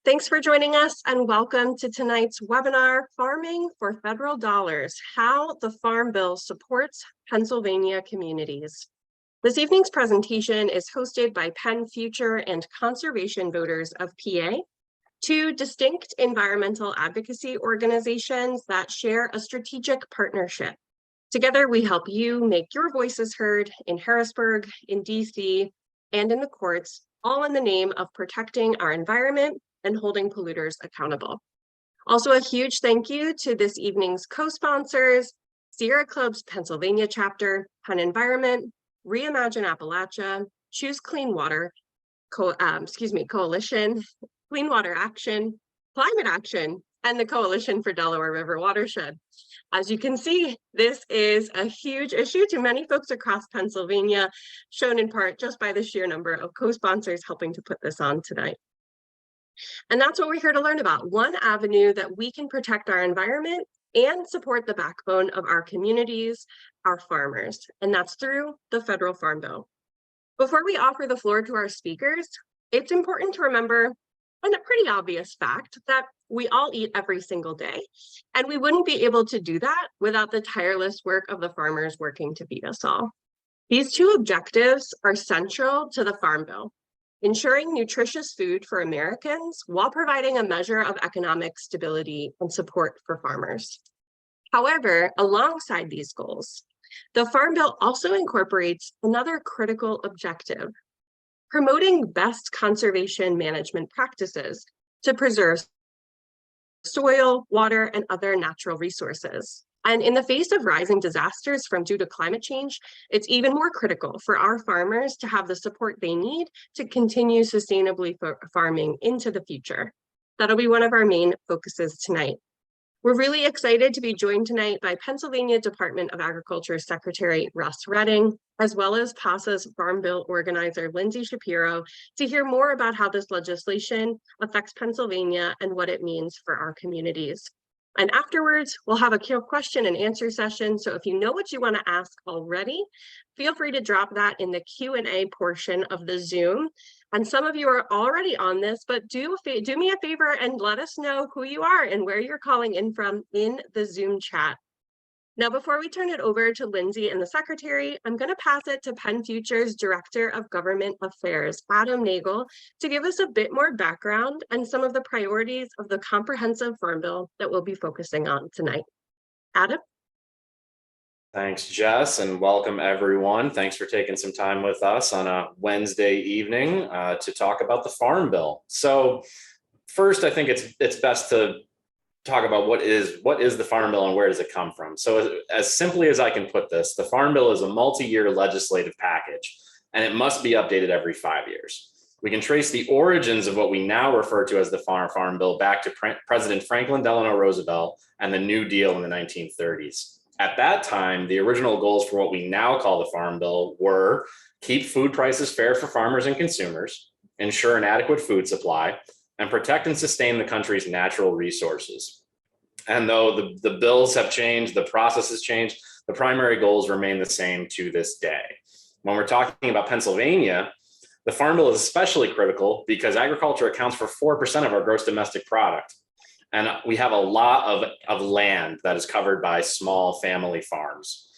Thanks for joining us and welcome to tonight's webinar, Farming for Federal Dollars, How the Farm Bill Supports Pennsylvania Communities. This evening's presentation is hosted by Penn Future and Conservation Voters of PA, two distinct environmental advocacy organizations that share a strategic partnership. Together, we help you make your voices heard in Harrisburg, in DC, and in the courts, all in the name of protecting our environment and holding polluters accountable. Also, a huge thank you to this evening's co-sponsors, Sierra Club's Pennsylvania chapter, Penn Environment, Reimagine Appalachia, Choose Clean Water, Coalition, Clean Water Action, Climate Action, and the Coalition for Delaware River Watershed. As you can see, this is a huge issue to many folks across Pennsylvania, shown in part just by the sheer number of co-sponsors helping to put this on tonight. And that's what we're here to learn about, one avenue that we can protect our environment and support the backbone of our communities, our farmers, and that's through the federal Farm Bill. Before we offer the floor to our speakers, it's important to remember a pretty obvious fact that we all eat every single day, and we wouldn't be able to do that without the tireless work of the farmers working to feed us all. These two objectives are central to the Farm Bill: ensuring nutritious food for Americans while providing a measure of economic stability and support for farmers. However, alongside these goals, the Farm Bill also incorporates another critical objective: promoting best conservation management practices to preserve soil, water, and other natural resources. And in the face of rising disasters due to climate change, it's even more critical for our farmers to have the support they need to continue sustainably farming into the future. That'll be one of our main focuses tonight. We're really excited to be joined tonight by Pennsylvania Department of Agriculture Secretary Russ Redding, as well as PASA's Farm Bill organizer Lindsay Shapiro, to hear more about how this legislation affects Pennsylvania and what it means for our communities. And afterwards, we'll have a question and answer session. So if you know what you want to ask already, feel free to drop that in the Q&A portion of the Zoom. And some of you are already on this, but do me a favor and let us know who you are and where you're calling in from in the Zoom chat. Now, before we turn it over to Lindsay and the Secretary, I'm going to pass it to Penn Future's Director of Government Affairs, Adam Nagel, to give us a bit more background and some of the priorities of the comprehensive Farm Bill that we'll be focusing on tonight. Adam? Thanks, Jess, and welcome everyone. Thanks for taking some time with us on a Wednesday evening to talk about the Farm Bill. So first, I think it's best to talk about what is the Farm Bill and where does it come from. So as simply as I can put this, the Farm Bill is a multi-year legislative package, and it must be updated every 5 years. We can trace the origins of what we now refer to as the Farm Bill back to President Franklin Delano Roosevelt and the New Deal in the 1930s. At that time, the original goals for what we now call the Farm Bill were keep food prices fair for farmers and consumers, ensure an adequate food supply, and protect and sustain the country's natural resources. And though the bills have changed, the process has changed, the primary goals remain the same to this day. When we're talking about Pennsylvania, the Farm Bill is especially critical because agriculture accounts for 4% of our gross domestic product. And we have a lot of land that is covered by small family farms.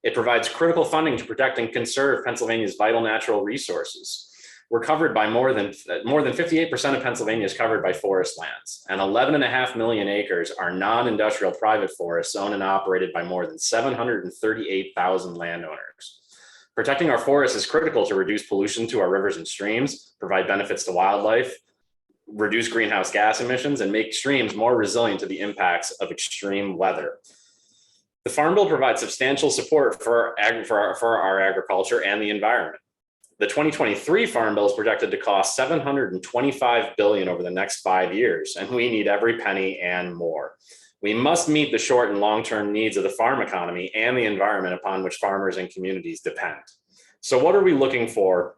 It provides critical funding to protect and conserve Pennsylvania's vital natural resources. We're covered by more than 58% of Pennsylvania is covered by forest lands, and 11.5 million acres are non-industrial private forests owned and operated by more than 738,000 landowners. Protecting our forests is critical to reduce pollution to our rivers and streams, provide benefits to wildlife, reduce greenhouse gas emissions, and make streams more resilient to the impacts of extreme weather. The Farm Bill provides substantial support for our agriculture and the environment. The 2023 Farm Bill is projected to cost $725 billion over the next 5 years, and we need every penny and more. We must meet the short and long-term needs of the farm economy and the environment upon which farmers and communities depend. So what are we looking for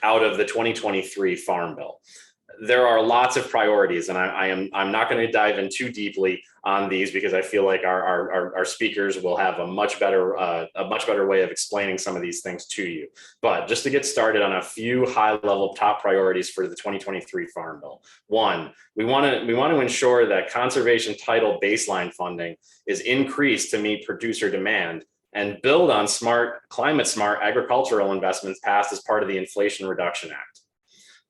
out of the 2023 Farm Bill? there are lots of priorities, and I'm not going to dive in too deeply on these because I feel like our speakers will have a much better way of explaining some of these things to you. But just to get started on a few high-level top priorities for the 2023 Farm Bill. One, we want to ensure that conservation title baseline funding is increased to meet producer demand and build on climate smart agricultural investments passed as part of the Inflation Reduction Act.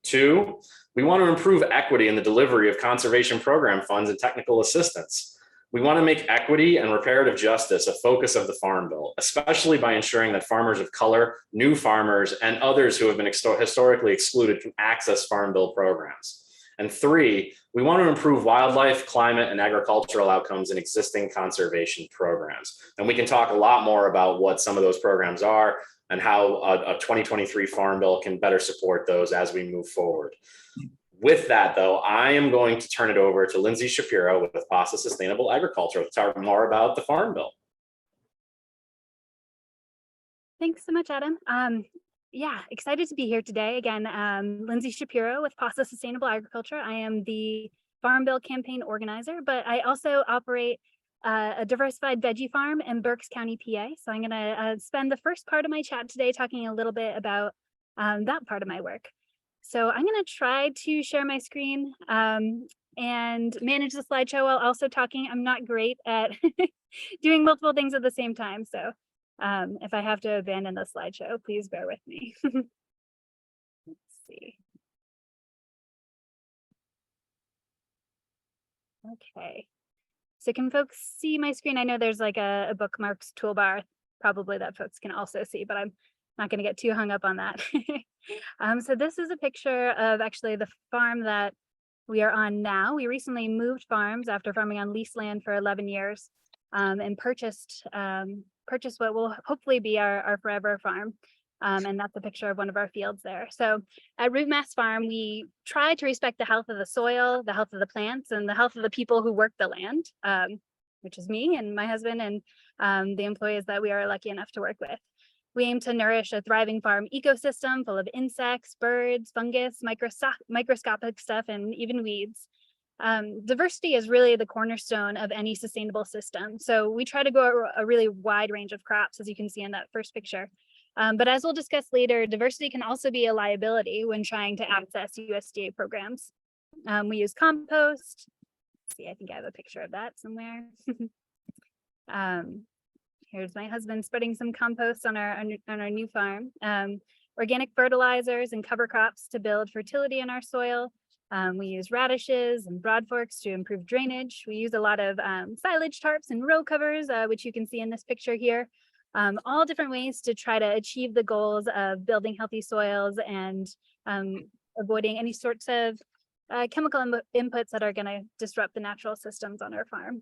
Two, we want to improve equity in the delivery of conservation program funds and technical assistance. We want to make equity and reparative justice a focus of the Farm Bill, especially by ensuring that farmers of color, new farmers, and others who have been historically excluded can access Farm Bill programs. And three, we want to improve wildlife, climate, and agricultural outcomes in existing conservation programs. And we can talk a lot more about what some of those programs are and how a 2023 Farm Bill can better support those as we move forward. With that, though, I am going to turn it over to Lindsay Shapiro with PASA Sustainable Agriculture to talk more about the Farm Bill. Thanks so much, Adam. Yeah, excited to be here today. Again, Lindsay Shapiro with PASA Sustainable Agriculture. I am the Farm Bill campaign organizer, but I also operate a diversified veggie farm in Berks County, PA. So I'm going to spend the first part of my chat today talking a little bit about that part of my work. So I'm going to try to share my screen and manage the slideshow while also talking. I'm not great at doing multiple things at the same time. So if I have to abandon the slideshow, please bear with me. Let's see. Okay. So can folks see my screen? I know there's like a bookmarks toolbar probably that folks can also see, but I'm not going to get too hung up on that. So this is a picture of actually the farm that we are on now. We recently moved farms after farming on leased land for 11 years and purchased what will hopefully be our forever farm. And that's a picture of one of our fields there. So at Root Mass Farm, we try to respect the health of the soil, the health of the plants, and the health of the people who work the land, which is me and my husband and the employees that we are lucky enough to work with. We aim to nourish a thriving farm ecosystem full of insects, birds, fungus, microscopic stuff, and even weeds. Diversity is really the cornerstone of any sustainable system. So we try to grow a really wide range of crops, as you can see in that first picture. But as we'll discuss later, diversity can also be a liability when trying to access USDA programs. We use compost. Let's see, I think I have a picture of that somewhere. Here's my husband spreading some compost on our new farm. Organic fertilizers and cover crops to build fertility in our soil. We use radishes and broadforks to improve drainage. We use a lot of silage tarps and row covers, which you can see in this picture here. All different ways to try to achieve the goals of building healthy soils and avoiding any sorts of chemical inputs that are going to disrupt the natural systems on our farm.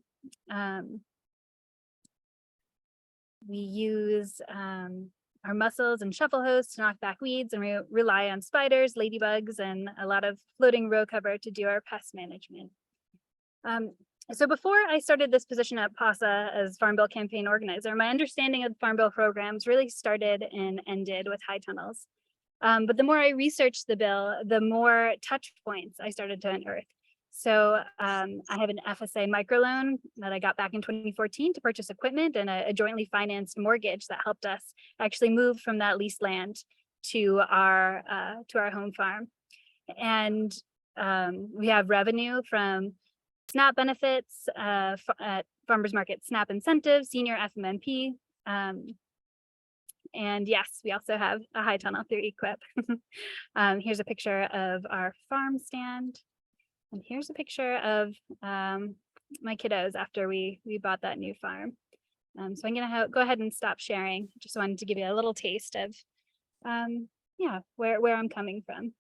We use our mussels and shuffle hose to knock back weeds, and we rely on spiders, ladybugs, and a lot of floating row cover to do our pest management. So before I started this position at PASA as Farm Bill campaign organizer, my understanding of Farm Bill programs really started and ended with high tunnels. But the more I researched the bill, the more touch points I started to unearth. So I have an FSA microloan that I got back in 2014 to purchase equipment and a jointly financed mortgage that helped us actually move from that leased land to our home farm. And we have revenue from SNAP benefits, at farmers market SNAP incentives, senior FMMP. And yes, we also have a high tunnel through EQIP. Here's a picture of our farm stand. And here's a picture of my kiddos after we bought that new farm. So I'm gonna go ahead and stop sharing. Just wanted to give you a little taste of yeah, where I'm coming from.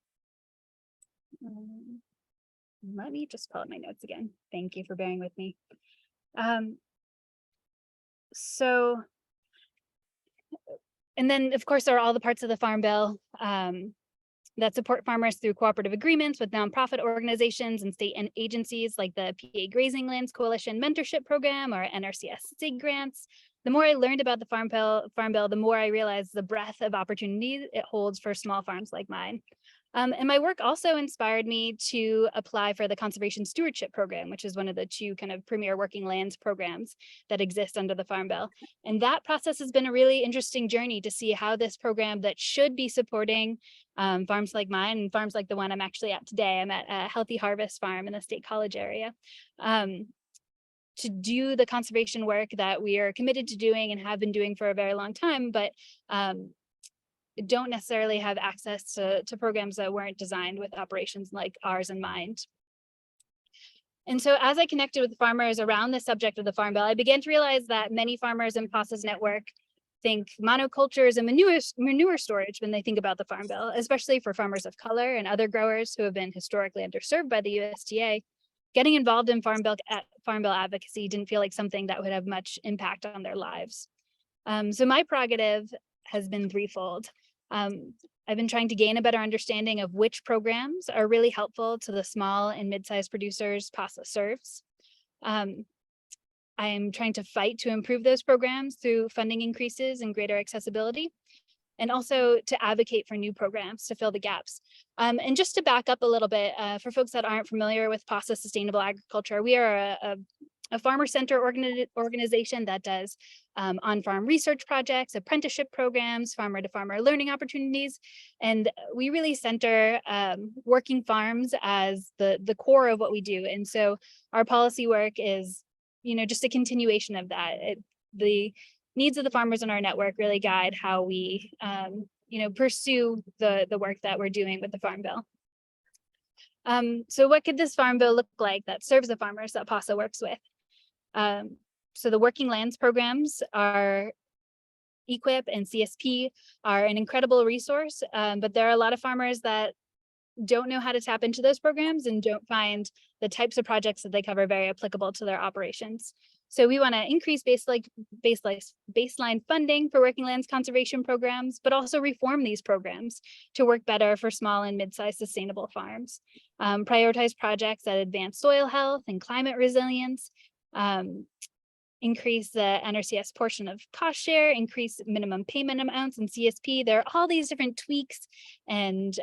Let me just pull up my notes again. Thank you for bearing with me. So, and then of course there are all the parts of the Farm Bill that support farmers through cooperative agreements with nonprofit organizations and state and agencies like the PA Grazing Lands Coalition Mentorship Program or NRCS SIG grants. The more I learned about the Farm Bill, the more I realized the breadth of opportunities it holds for small farms like mine. And my work also inspired me to apply for the Conservation Stewardship Program, which is one of the two kind of premier working lands programs that exist under the Farm Bill. And that process has been a really interesting journey to see how this program that should be supporting farms like mine and farms like the one I'm actually at today. I'm at a Healthy Harvest farm in the State College area. To do the conservation work that we are committed to doing and have been doing for a very long time, but don't necessarily have access to programs that weren't designed with operations like ours in mind. And so as I connected with farmers around the subject of the Farm Bill, I began to realize that many farmers in PASA's network think monocultures and manure storage when they think about the Farm Bill, especially for farmers of color and other growers who have been historically underserved by the USDA. Getting involved in Farm Bill advocacy didn't feel like something that would have much impact on their lives. So my prerogative has been threefold. I've been trying to gain a better understanding of which programs are really helpful to the small and mid-sized producers PASA serves. I'm trying to fight to improve those programs through funding increases and greater accessibility, and also to advocate for new programs to fill the gaps. And just to back up a little bit, for folks that aren't familiar with PASA Sustainable Agriculture, we are a farmer center organization that does on-farm research projects, apprenticeship programs, farmer-to-farmer learning opportunities. And we really center working farms as the core of what we do. And so our policy work is, just a continuation of that. The needs of the farmers in our network really guide how we, pursue the work that we're doing with the Farm Bill. So what could this Farm Bill look like that serves the farmers that PASA works with? So the working lands programs are EQIP and CSP are an incredible resource, but there are a lot of farmers that don't know how to tap into those programs and don't find the types of projects that they cover very applicable to their operations. So we want to increase baseline funding for working lands conservation programs, but also reform these programs to work better for small and mid-sized sustainable farms. Prioritize projects that advance soil health and climate resilience, increase the NRCS portion of cost share, increase minimum payment amounts in CSP. There are all these different tweaks and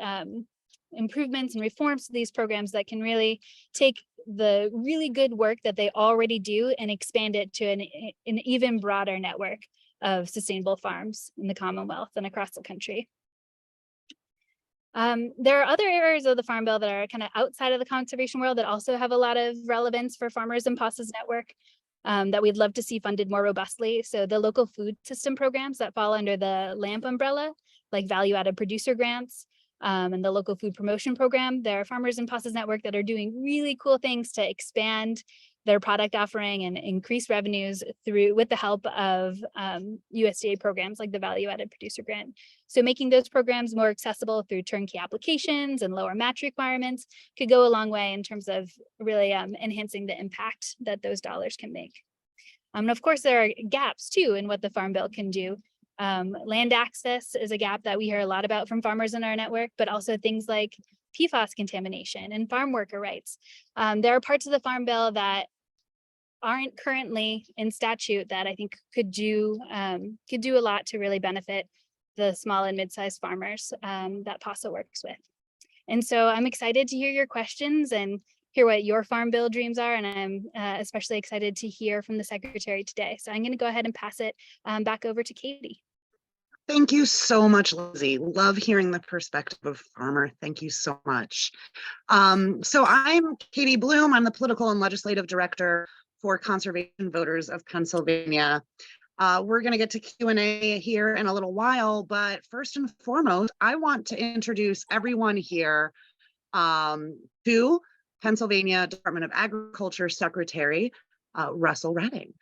improvements and reforms to these programs that can really take the really good work that they already do and expand it to an even broader network of sustainable farms in the Commonwealth and across the country. There are other areas of the Farm Bill that are kind of outside of the conservation world that also have a lot of relevance for farmers in PASA's network that we'd love to see funded more robustly. So the local food system programs that fall under the LAMP umbrella, like value-added producer grants, and the local food promotion program. There are farmers in PASA's network that are doing really cool things to expand their product offering and increase revenues with the help of USDA programs like the value-added producer grant. So making those programs more accessible through turnkey applications and lower match requirements could go a long way in terms of really enhancing the impact that those dollars can make. And of course, there are gaps too in what the Farm Bill can do. Land access is a gap that we hear a lot about from farmers in our network, but also things like PFAS contamination and farm worker rights. There are parts of the Farm Bill that aren't currently in statute that I think could do a lot to really benefit the small and mid-sized farmers that PASA works with. And so I'm excited to hear your questions and hear what your Farm Bill dreams are. And I'm especially excited to hear from the Secretary today. So I'm going to go ahead and pass it back over to Katie. Thank you so much, Lizzie. Love hearing the perspective of farmer. Thank you so much. So I'm Katie Bloom. I'm the Political and Legislative Director for Conservation Voters of Pennsylvania. We're going to get to Q&A here in a little while, but first and foremost, I want to introduce everyone here to Pennsylvania Department of Agriculture Secretary Russell Redding,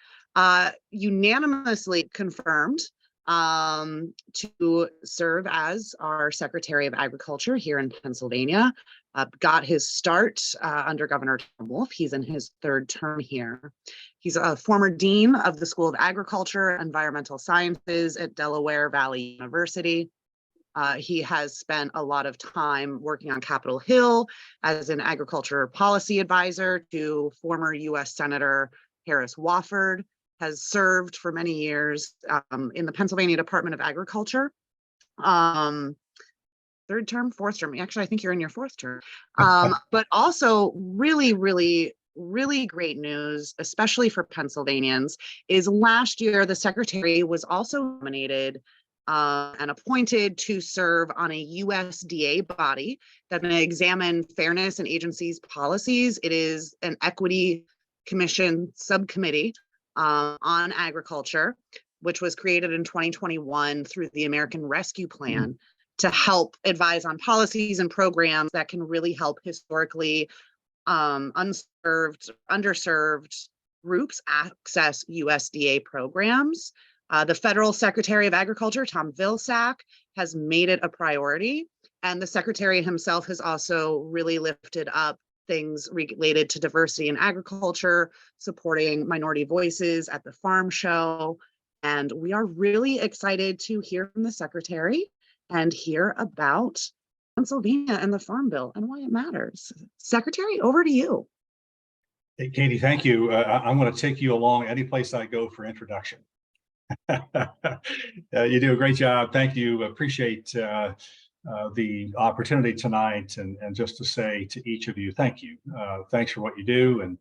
unanimously confirmed to serve as our Secretary of Agriculture here in Pennsylvania. Got his start under Governor Tom Wolf. He's in his third term here. He's a former dean of the School of Agriculture and Environmental Sciences at Delaware Valley University. He has spent a lot of time working on Capitol Hill as an agriculture policy advisor to former U.S. Senator Harris Wofford, has served for many years in the Pennsylvania Department of Agriculture. third term, fourth term. Actually, I think you're in your fourth term. But also really, really, really great news, especially for Pennsylvanians, is last year the secretary was also nominated and appointed to serve on a USDA body that's going to examine fairness in agencies' policies. It is an equity commission subcommittee on agriculture, which was created in 2021 through the American Rescue Plan to help advise on policies and programs that can really help historically underserved groups access USDA programs. The Federal Secretary of Agriculture, Tom Vilsack, has made it a priority. And the Secretary himself has also really lifted up things related to diversity in agriculture, supporting minority voices at the farm show. And we are really excited to hear from the Secretary and hear about Pennsylvania and the Farm Bill and why it matters. Secretary, over to you. Hey, Katie, thank you. I'm going to take you along any place I go for introduction. You do a great job. Thank you. Appreciate the opportunity tonight, and just to say to each of you, thank you. Thanks for what you do and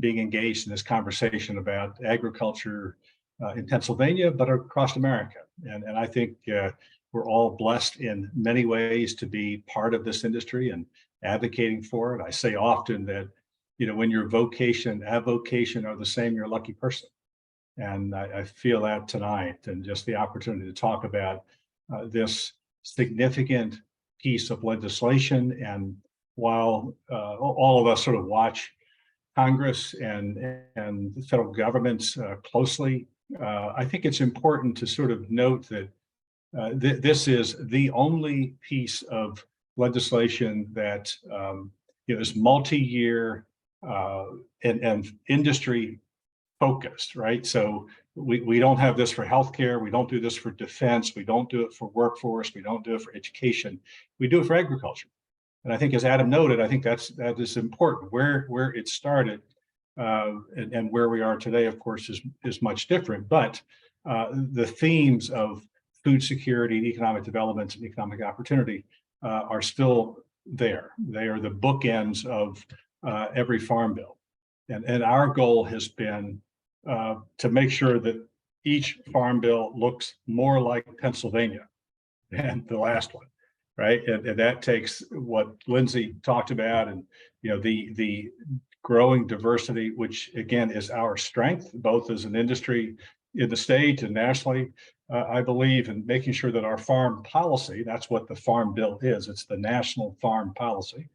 being engaged in this conversation about agriculture in Pennsylvania, but across America. And I think we're all blessed in many ways to be part of this industry and advocating for it. I say often that, you know, when your vocation and avocation are the same, you're a lucky person. And I feel that tonight, and just the opportunity to talk about this significant piece of legislation. And while all of us sort of watch Congress and the federal governments closely, I think it's important to sort of note that this is the only piece of legislation that is multi-year and industry focused, right? So we don't have this for healthcare, we don't do this for defense, we don't do it for workforce, we don't do it for education, we do it for agriculture. And I think, as Adam noted, I think that is important. Where it started and where we are today, of course, is much different. But the themes of food security, economic development, and economic opportunity are still there. They are the bookends of every farm bill. And our goal has been to make sure that each farm bill looks more like Pennsylvania than the last one, right? And that takes what Lindsay talked about, and the growing diversity, which again is our strength, both as an industry in the state and nationally. I believe in making sure that our farm policy, that's what the Farm Bill is, it's the national farm policy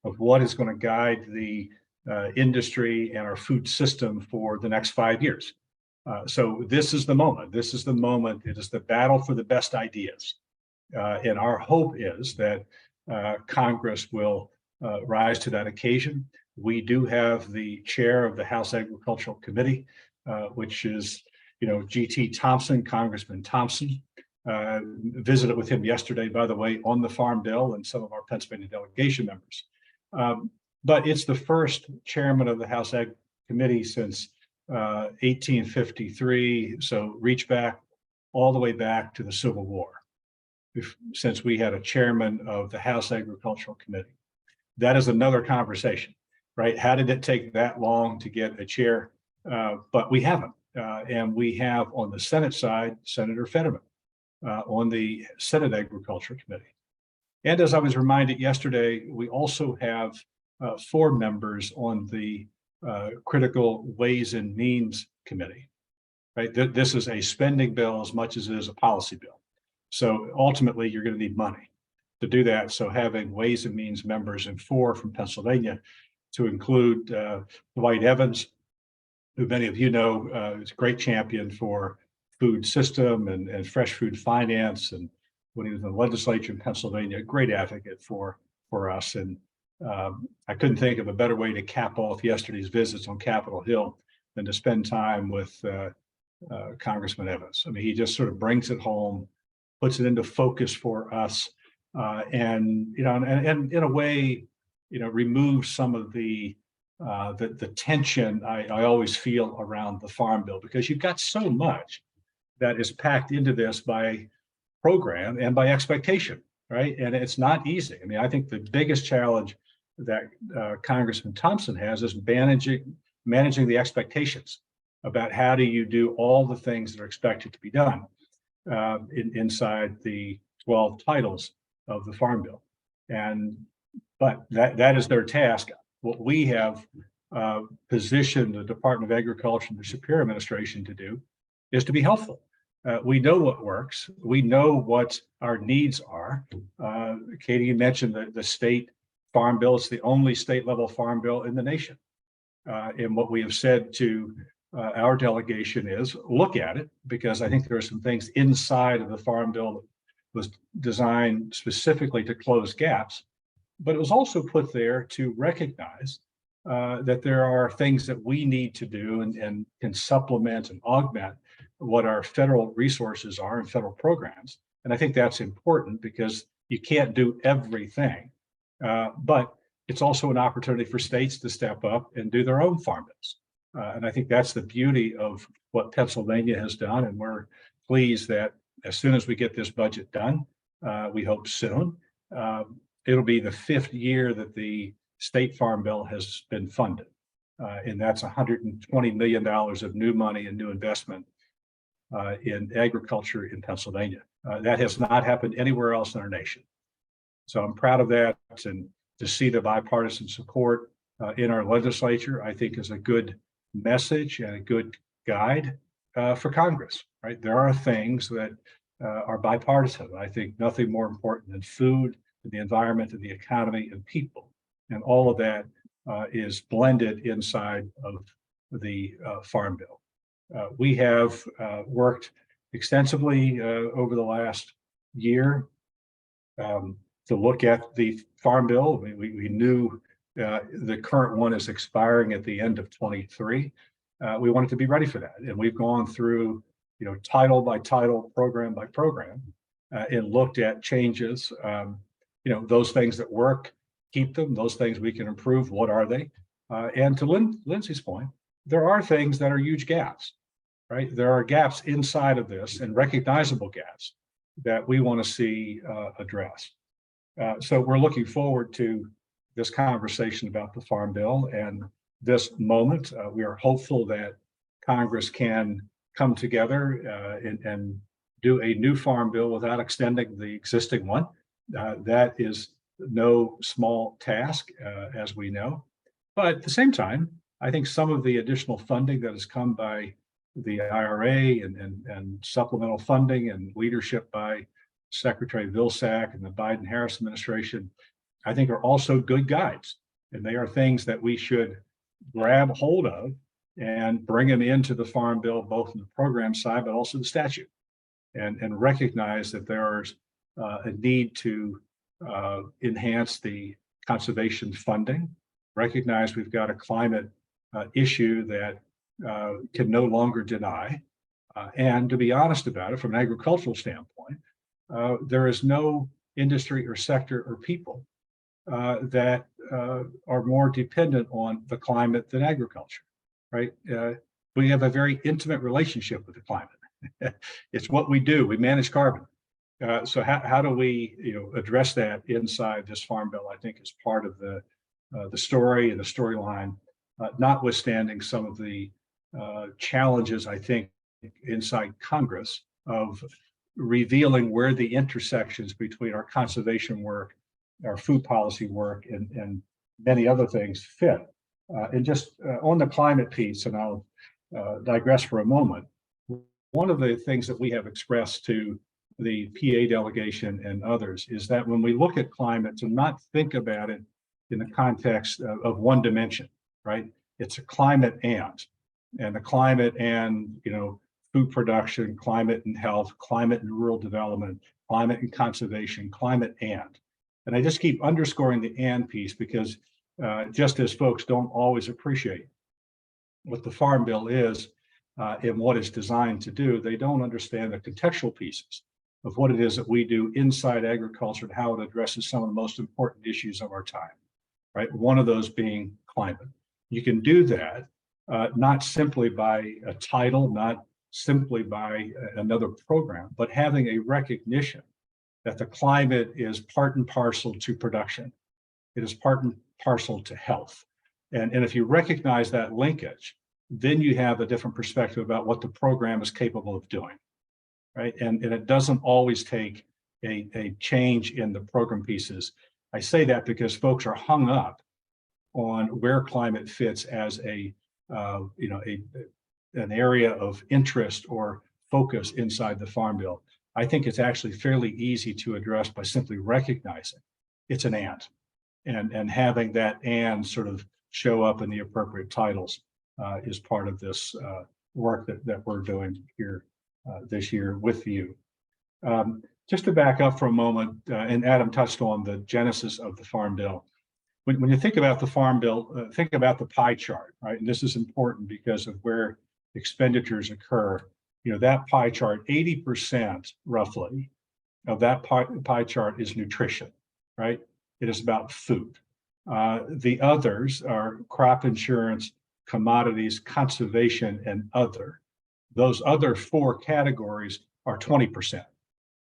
of what is going to guide the industry and our food system for the next 5 years. So this is the moment. This is the moment. It is the battle for the best ideas. And our hope is that Congress will rise to that occasion. We do have the chair of the House Agricultural Committee, which is G.T. Thompson, Congressman Thompson. Visited with him yesterday, by the way, on the Farm Bill, and some of our Pennsylvania delegation members. But it's the first chairman of the House Ag Committee since 1853. So reach back all the way back to the Civil War, since we had a chairman of the House Agricultural Committee. That is another conversation, right? How did it take that long to get a chair? But we haven't. And we have on the Senate side, Senator Fetterman on the Senate Agriculture Committee. And as I was reminded yesterday, we also have 4 members on the Critical Ways and Means Committee, right? This is a spending bill as much as it is a policy bill. So ultimately, you're going to need money to do that. So having Ways and Means members, and 4 from Pennsylvania, to include Dwight Evans, who many of you know is a great champion for food system and fresh food finance. And when he was in the legislature in Pennsylvania, a great advocate for us. And I couldn't think of a better way to cap off yesterday's visits on Capitol Hill than to spend time with Congressman Evans. I mean, he just sort of brings it home, puts it into focus for us, and in a way, removes some of the tension I always feel around the Farm Bill, because you've got so much that is packed into this by program and by expectation, right? And it's not easy. I mean, I think the biggest challenge that Congressman Thompson has is managing the expectations about how do you do all the things that are expected to be done inside the 12 titles of the Farm Bill. But that is their task. What we have positioned the Department of Agriculture and the Superior Administration to do is to be helpful. We know what works. We know what our needs are. Katie, you mentioned the state farm bill. It's the only state level farm bill in the nation. And what we have said to our delegation is look at it, because I think there are some things inside of the farm bill that was designed specifically to close gaps, but it was also put there to recognize that there are things that we need to do and can supplement and augment what our federal resources are and federal programs. And I think that's important because you can't do everything, but it's also an opportunity for states to step up and do their own farm bills. And I think that's the beauty of what Pennsylvania has done. And we're pleased that as soon as we get this budget done, we hope soon, it'll be the 5th year that the state farm bill has been funded. And that's $120 million of new money and new investment in agriculture in Pennsylvania. That has not happened anywhere else in our nation. So I'm proud of that, and to see the bipartisan support in our legislature, I think is a good message and a good guide for Congress, right? There are things that are bipartisan. I think nothing more important than food, and the environment, and the economy, and people. And all of that is blended inside of the Farm Bill. We have worked extensively over the last year to look at the Farm Bill. We knew the current one is expiring at the end of 23. We wanted to be ready for that. And we've gone through, title by title, program by program, and looked at changes. Those things that work, keep them. Those things we can improve, what are they? And to Lindsay's point, there are things that are huge gaps, right? There are gaps inside of this, and recognizable gaps that we want to see addressed. So we're looking forward to this conversation about the Farm Bill and this moment. We are hopeful that Congress can come together and do a new Farm Bill without extending the existing one. That is no small task, as we know. But at the same time, I think some of the additional funding that has come by the IRA and supplemental funding and leadership by Secretary Vilsack and the Biden-Harris administration, I think are also good guides. And they are things that we should grab hold of and bring them into the Farm Bill, both in the program side, but also the statute, and recognize that there's a need to enhance the conservation funding, recognize we've got a climate issue that can no longer deny. And to be honest about it, from an agricultural standpoint, there is no industry or sector or people that are more dependent on the climate than agriculture, right? We have a very intimate relationship with the climate. It's what we do. We manage carbon. So how do we address that inside this Farm Bill? I think is part of the story and the storyline, notwithstanding some of the challenges, I think, inside Congress of revealing where the intersections between our conservation work, our food policy work, and many other things fit. And just on the climate piece, and I'll digress for a moment, one of the things that we have expressed to the PA delegation and others is that when we look at climate, to not think about it in the context of one dimension, right? It's a climate and the climate and, food production, climate and health, climate and rural development, climate and conservation, climate and I just keep underscoring the and piece because just as folks don't always appreciate what the Farm Bill is and what it's designed to do, they don't understand the contextual pieces of what it is that we do inside agriculture and how it addresses some of the most important issues of our time, right? One of those being climate. You can do that not simply by a title, not simply by another program, but having a recognition that the climate is part and parcel to production. It is part and parcel to health. And if you recognize that linkage, then you have a different perspective about what the program is capable of doing, right? And it doesn't always take a change in the program pieces. I say that because folks are hung up on where climate fits as an area of interest or focus inside the Farm Bill. I think it's actually fairly easy to address by simply recognizing it's an and having that and sort of show up in the appropriate titles is part of this work that we're doing here this year with you. Just to back up for a moment, and Adam touched on the genesis of the Farm Bill. When you think about the Farm Bill, think about the pie chart, right? And this is important because of where expenditures occur. That pie chart, 80% roughly of that pie chart is nutrition, right? It is about food. The others are crop insurance, commodities, conservation, and other. Those other four categories are 20%,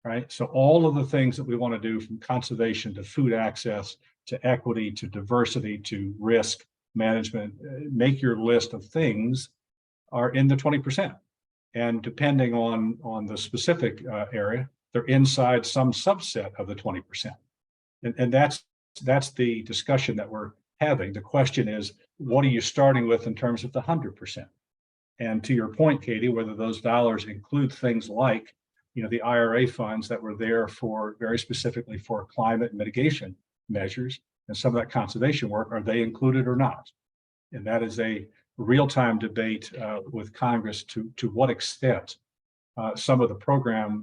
right? So all of the things that we want to do, from conservation to food access, to equity, to diversity, to risk management, make your list of things, are in the 20%. And depending on the specific area, they're inside some subset of the 20%. And that's the discussion that we're having. The question is, what are you starting with in terms of the 100%? And to your point, Katie, whether those dollars include things like, the IRA funds that were there for very specifically for climate mitigation measures and some of that conservation work, are they included or not? And that is a real-time debate with Congress to what extent some of the programs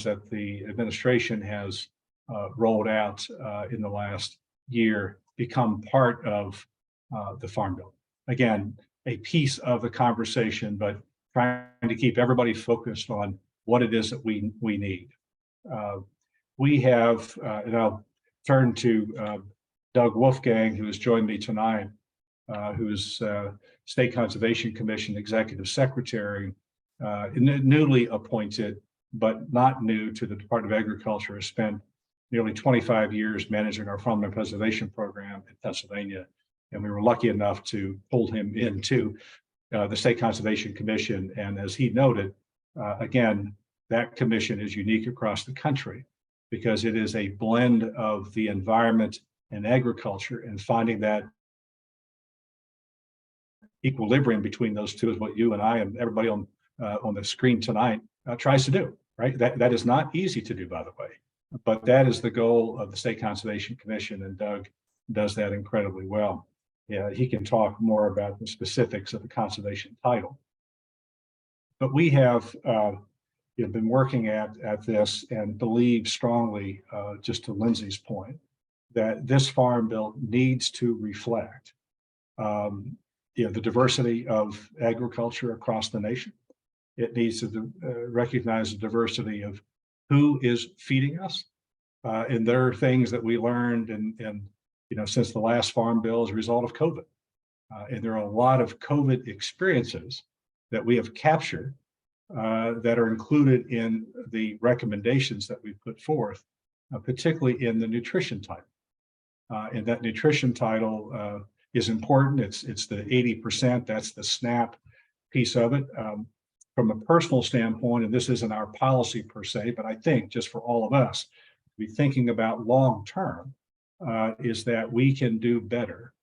that the administration has rolled out in the last year become part of the Farm Bill. Again, a piece of the conversation, but trying to keep everybody focused on what it is that we need. We have, and I'll turn to Doug Wolfgang, who has joined me tonight, who is State Conservation Commission Executive Secretary, newly appointed, but not new to the Department of Agriculture, has spent nearly 25 years managing our farmland preservation program in Pennsylvania. And we were lucky enough to pull him into the State Conservation Commission. And as he noted, again, that commission is unique across the country because it is a blend of the environment and agriculture, and finding that equilibrium between those two is what you and I and everybody on the screen tonight tries to do, right? That is not easy to do, by the way, but that is the goal of the State Conservation Commission, and Doug does that incredibly well. Yeah, he can talk more about the specifics of the conservation title. But we have been working at this and believe strongly, just to Lindsay's point, that this Farm Bill needs to reflect the diversity of agriculture across the nation. It needs to recognize the diversity of who is feeding us. And there are things that we learned and since the last Farm Bill as a result of COVID. And there are a lot of COVID experiences that we have captured that are included in the recommendations that we put forth, particularly in the nutrition title. And that nutrition title is important. It's the 80%, that's the SNAP piece of it. From a personal standpoint, and this isn't our policy per se, but I think just for all of us to be thinking about long-term, is that we can do better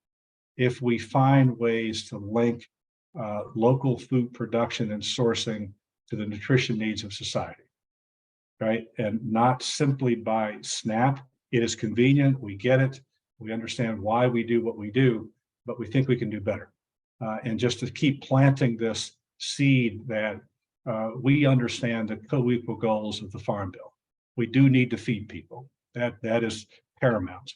if we find ways to link local food production and sourcing to the nutrition needs of society, right? And not simply by SNAP. It is convenient, we get it, we understand why we do what we do, but we think we can do better. And just to keep planting this seed that we understand the co-equal goals of the Farm Bill. We do need to feed people. That is paramount.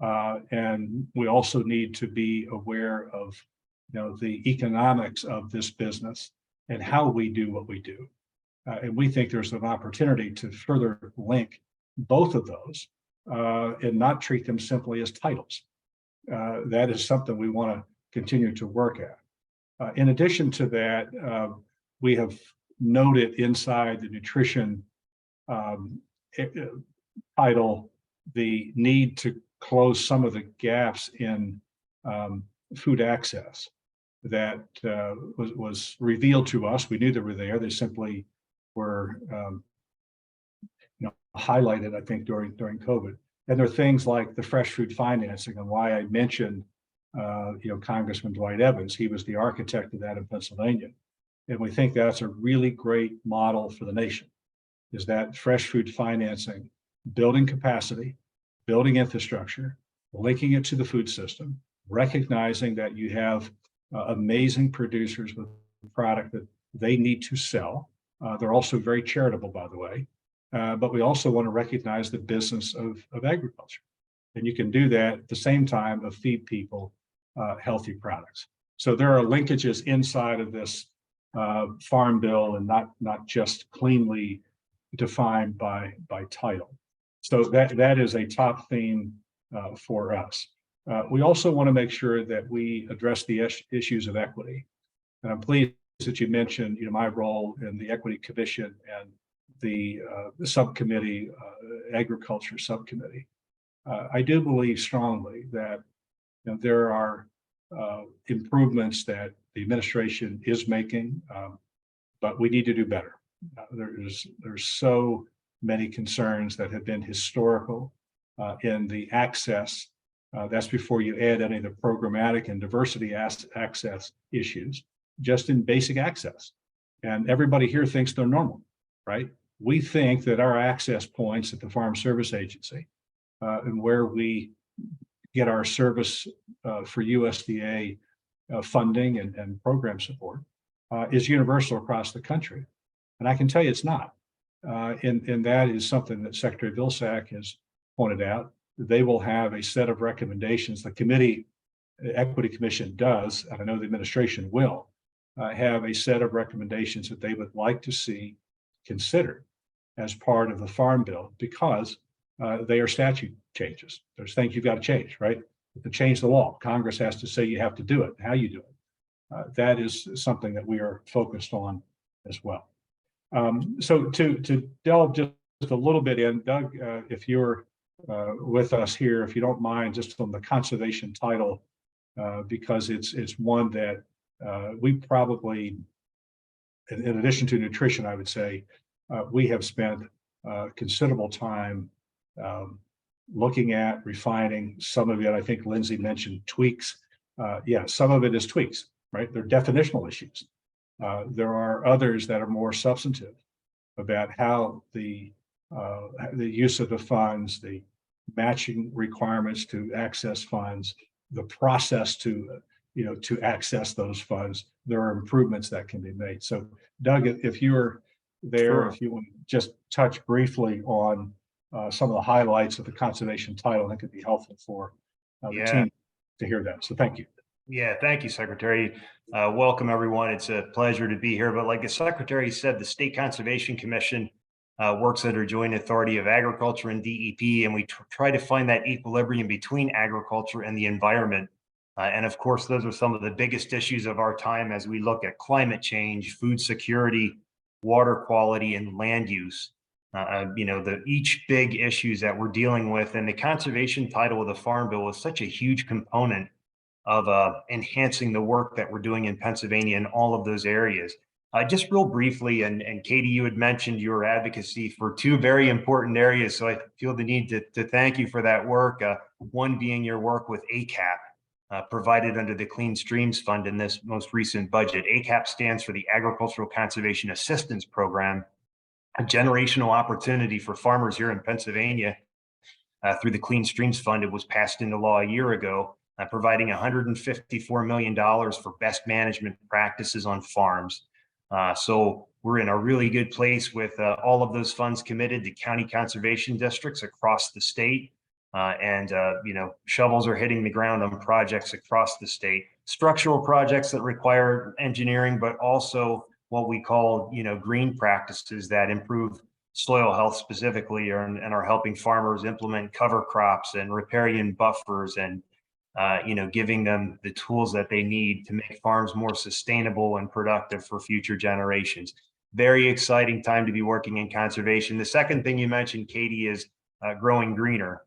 And we also need to be aware of the economics of this business and how we do what we do. And we think there's an opportunity to further link both of those and not treat them simply as titles. That is something we want to continue to work at. In addition to that, we have noted inside the nutrition um, title, the need to close some of the gaps in food access that was revealed to us. We knew they were there. They simply were highlighted, I think, during COVID. And there are things like the fresh food financing, and why I mentioned Congressman Dwight Evans. He was the architect of that in Pennsylvania. And we think that's a really great model for the nation, is that fresh food financing, building capacity, building infrastructure, linking it to the food system, recognizing that you have amazing producers with product that they need to sell. They're also very charitable, by the way. But we also want to recognize the business of agriculture. And you can do that at the same time of feed people healthy products. So there are linkages inside of this farm bill, and not just cleanly defined by title. So that is a top theme for us. We also want to make sure that we address the issues of equity. And I'm pleased that you mentioned my role in the Equity Commission and the subcommittee, agriculture subcommittee. I do believe strongly that there are improvements that the administration is making, but we need to do better. There's so many concerns that have been historical in the access. That's before you add any of the programmatic and diversity access issues, just in basic access. And everybody here thinks they're normal, right? We think that our access points at the Farm Service Agency and where we get our service for USDA funding and program support is universal across the country. And I can tell you it's not. And that is something that Secretary Vilsack has pointed out. They will have a set of recommendations. The Equity Commission does, and I know the administration will, have a set of recommendations that they would like to see considered as part of the Farm Bill, because they are statute changes. There's things you've got to change, right? To change the law, Congress has to say you have to do it, how you do it. That is something that we are focused on as well. So to delve just a little bit in, Doug, if you're with us here, if you don't mind, just on the conservation title, because it's one that we probably, in addition to nutrition, I would say, we have spent considerable time looking at, refining. Some of it, I think Lindsay mentioned tweaks. Yeah, some of it is tweaks, right? They're definitional issues. There are others that are more substantive about how the use of the funds, the matching requirements to access funds, the process to access those funds. There are improvements that can be made. So, Doug, if you're there, Sure. If you want to just touch briefly on some of the highlights of the conservation title, that could be helpful for the team to hear that. So, thank you. Yeah, thank you, Secretary. Welcome, everyone. It's a pleasure to be here. But like the Secretary said, the State Conservation Commission works under joint authority of agriculture and DEP, and we try to find that equilibrium between agriculture and the environment. And of course, those are some of the biggest issues of our time as we look at climate change, food security, water quality, and land use. Each big issues that we're dealing with, and the conservation title of the Farm Bill is such a huge component of enhancing the work that we're doing in Pennsylvania in all of those areas. Just real briefly, and Katie, you had mentioned your advocacy for two very important areas, so I feel the need to thank you for that work. One being your work with ACAP, provided under the Clean Streams Fund in this most recent budget. ACAP stands for the Agricultural Conservation Assistance Program, a generational opportunity for farmers here in Pennsylvania through the Clean Streams Fund. It was passed into law a year ago, providing $154 million for best management practices on farms. So we're in a really good place with all of those funds committed to county conservation districts across the state. Shovels are hitting the ground on projects across the state, structural projects that require engineering, but also what we call, green practices that improve soil health specifically, and are helping farmers implement cover crops and riparian buffers, and giving them the tools that they need to make farms more sustainable and productive for future generations. very exciting time to be working in conservation. The second thing you mentioned, Katie, is growing greener.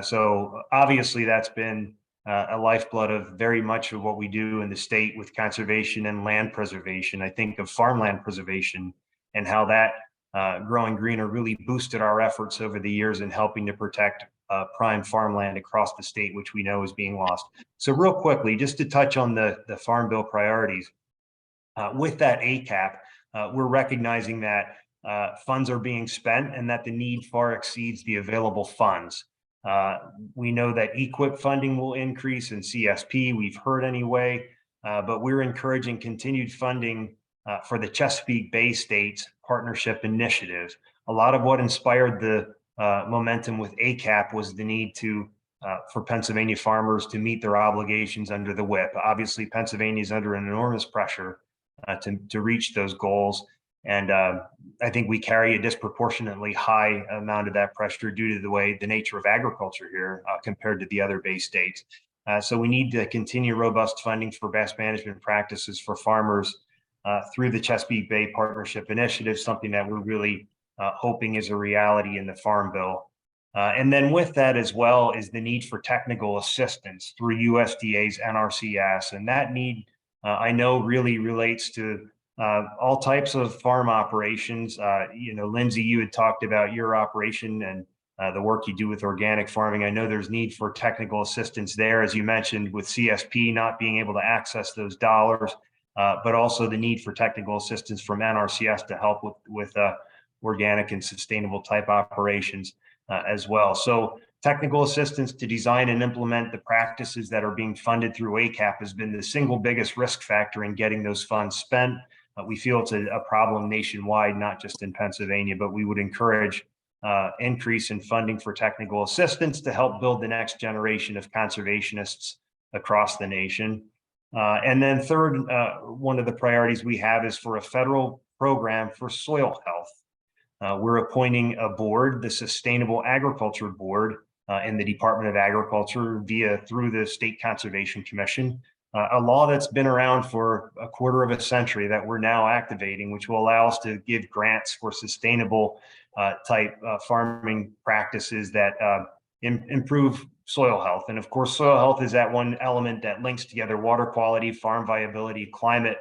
So obviously that's been a lifeblood of very much of what we do in the state with conservation and land preservation. I think of farmland preservation and how that growing greener really boosted our efforts over the years in helping to protect prime farmland across the state, which we know is being lost. So real quickly, just to touch on the Farm Bill priorities, with that ACAP, we're recognizing that funds are being spent and that the need far exceeds the available funds. We know that EQIP funding will increase in CSP, we've heard anyway, but we're encouraging continued funding for the Chesapeake Bay States Partnership Initiative. A lot of what inspired the momentum with ACAP was the need to for Pennsylvania farmers to meet their obligations under the WIP. Obviously, Pennsylvania is under an enormous pressure to reach those goals. And I think we carry a disproportionately high amount of that pressure due to the nature of agriculture here compared to the other Bay states. So we need to continue robust funding for best management practices for farmers through the Chesapeake Bay Partnership Initiative, something that we're really hoping is a reality in the Farm Bill. And then with that as well is the need for technical assistance through USDA's NRCS. And that need, I know, really relates to all types of farm operations. Lindsay, you had talked about your operation and the work you do with organic farming. I know there's need for technical assistance there, as you mentioned, with CSP not being able to access those dollars, but also the need for technical assistance from NRCS to help with organic and sustainable type operations as well. So technical assistance to design and implement the practices that are being funded through ACAP has been the single biggest risk factor in getting those funds spent. We feel it's a problem nationwide, not just in Pennsylvania, but we would encourage increase in funding for technical assistance to help build the next generation of conservationists across the nation. And then third, one of the priorities we have is for a federal program for soil health. We're appointing a board, the Sustainable Agriculture Board, in the Department of Agriculture through the State Conservation Commission, a law that's been around for a quarter of a century that we're now activating, which will allow us to give grants for sustainable type farming practices that improve soil health. And of course, soil health is that one element that links together water quality, farm viability, climate,